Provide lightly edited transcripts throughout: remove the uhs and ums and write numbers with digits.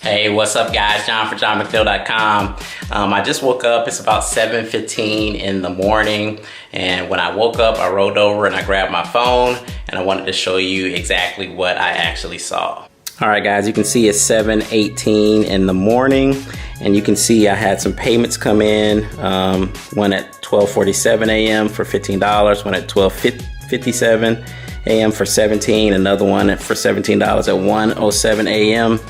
Hey, what's up guys? John for JohnMcPhail.com. I just woke up. It's about 7:15 in the morning. And when I woke up, I rolled over and I grabbed my phone and I wanted to show you exactly what I actually saw. All right guys, you can see it's 7:18 in the morning and you can see I had some payments come in. One at 12:47 a.m. for $15, one at 12:57 a.m. for $17, another one for $17 at 1:07 a.m.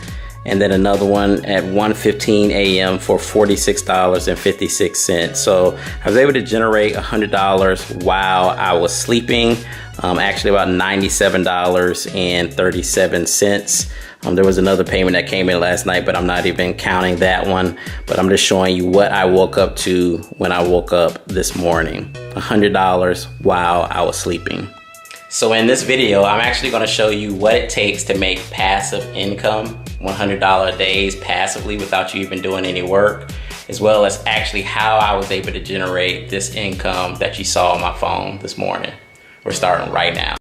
and then another one at 1:15 a.m. for $46.56. So I was able to generate $100 while I was sleeping. Actually about $97.37. There was another payment that came in last night, but I'm not even counting that one. But I'm just showing you what I woke up to when I woke up this morning. $100 while I was sleeping. So in this video, I'm actually going to show you what it takes to make passive income, $100 a day passively without you even doing any work, as well as actually how I was able to generate this income that you saw on my phone this morning. We're starting right now.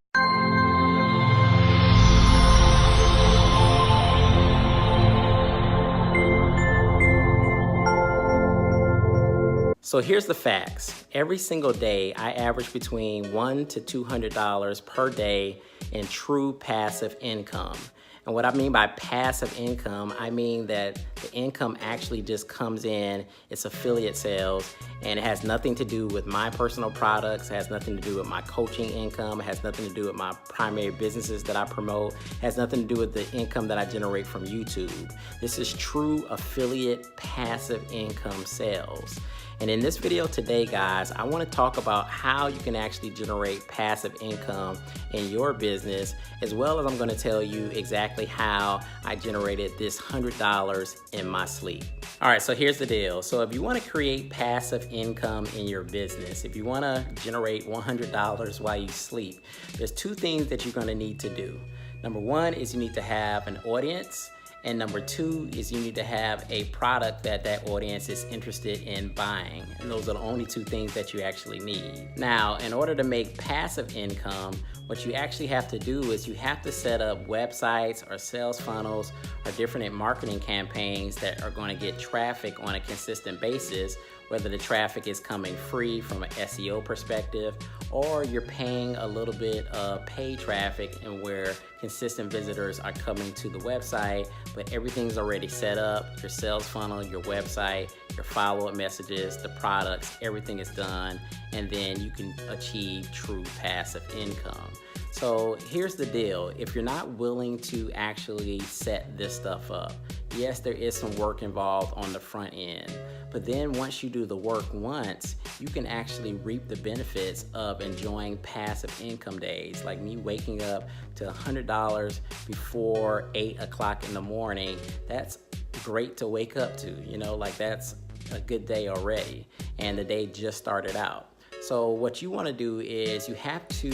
So here's the facts. Every single day, I average between $100 to $200 per day in true passive income. And what I mean by passive income, I mean that the income actually just comes in, it's affiliate sales, and it has nothing to do with my personal products, it has nothing to do with my coaching income, it has nothing to do with my primary businesses that I promote, it has nothing to do with the income that I generate from YouTube. This is true affiliate passive income sales. And in this video today, guys, I want to talk about how you can actually generate passive income in your business, as well as I'm going to tell you exactly how I generated this $100 in my sleep. All right, so here's the deal. So if you want to create passive income in your business, if you want to generate $100 while you sleep, there's two things that you're going to need to do. Number one is you need to have an audience. And number two is you need to have a product that that audience is interested in buying. And those are the only two things that you actually need. Now, in order to make passive income, what you actually have to do is you have to set up websites or sales funnels or different marketing campaigns that are going to get traffic on a consistent basis, whether the traffic is coming free from an SEO perspective or you're paying a little bit of paid traffic and where consistent visitors are coming to the website, but everything's already set up, your sales funnel, your website, your follow-up messages, the products, everything is done, and then you can achieve true passive income. So here's the deal. If you're not willing to actually set this stuff up, yes, there is some work involved on the front end, but then once you do the work once, you can actually reap the benefits of enjoying passive income days. Like me waking up to $100 before 8 o'clock in the morning, that's great to wake up to, you know, like that's a good day already, and the day just started out. So what you want to do is you have to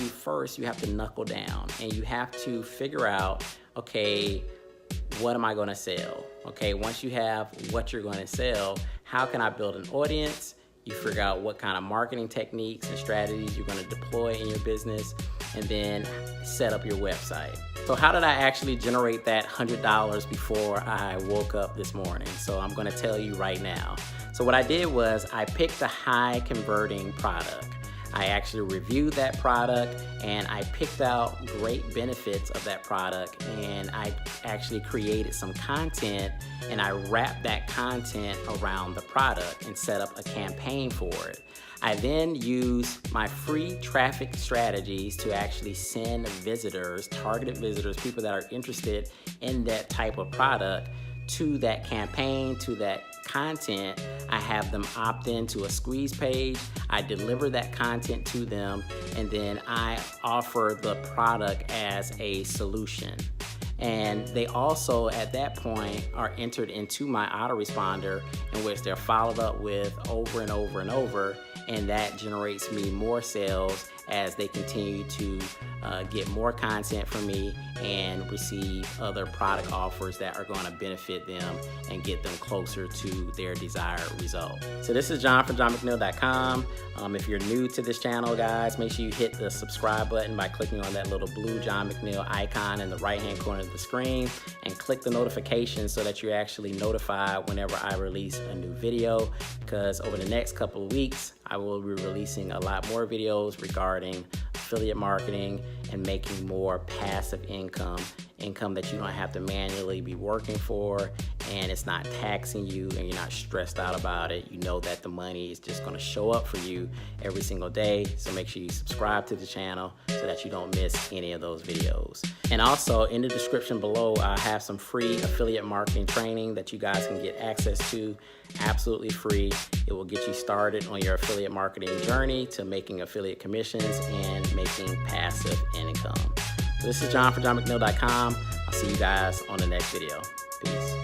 knuckle down and you have to figure out, okay, what am I going to sell? Okay, once you have what you're going to sell, how can I build an audience? You figure out what kind of marketing techniques and strategies you're going to deploy in your business, and then set up your website. So how did I actually generate that $100 before I woke up this morning? So I'm going to tell you right now. So what I did was I picked a high converting product. I actually reviewed that product and I picked out great benefits of that product, and I actually created some content and I wrapped that content around the product and set up a campaign for it. I then used my free traffic strategies to actually send visitors, targeted visitors, people that are interested in that type of product, to that campaign, to that content. I have them opt in to a squeeze page. I deliver that content to them, and then I offer the product as a solution. And they also, at that point, are entered into my autoresponder, in which they're followed up with over and over and over, and that generates me more sales as they continue to get more content from me and receive other product offers that are going to benefit them and get them closer to their desired result. So this is John from JohnMcNeil.com. If you're new to this channel, guys, make sure you hit the subscribe button by clicking on that little blue John McNeil icon in the right-hand corner of the screen, and click the notification so that you're actually notified whenever I release a new video, because over the next couple of weeks, I will be releasing a lot more videos regarding affiliate marketing and making more passive income that you don't have to manually be working for, and it's not taxing you and you're not stressed out about it. You know that the money is just going to show up for you every single day. So make sure you subscribe to the channel so that you don't miss any of those videos. And also in the description below, I have some free affiliate marketing training that you guys can get access to absolutely free. It will get you started on your affiliate marketing journey to making affiliate commissions and making passive income. This is John from JohnMcNeil.com. I'll see you guys on the next video. Peace.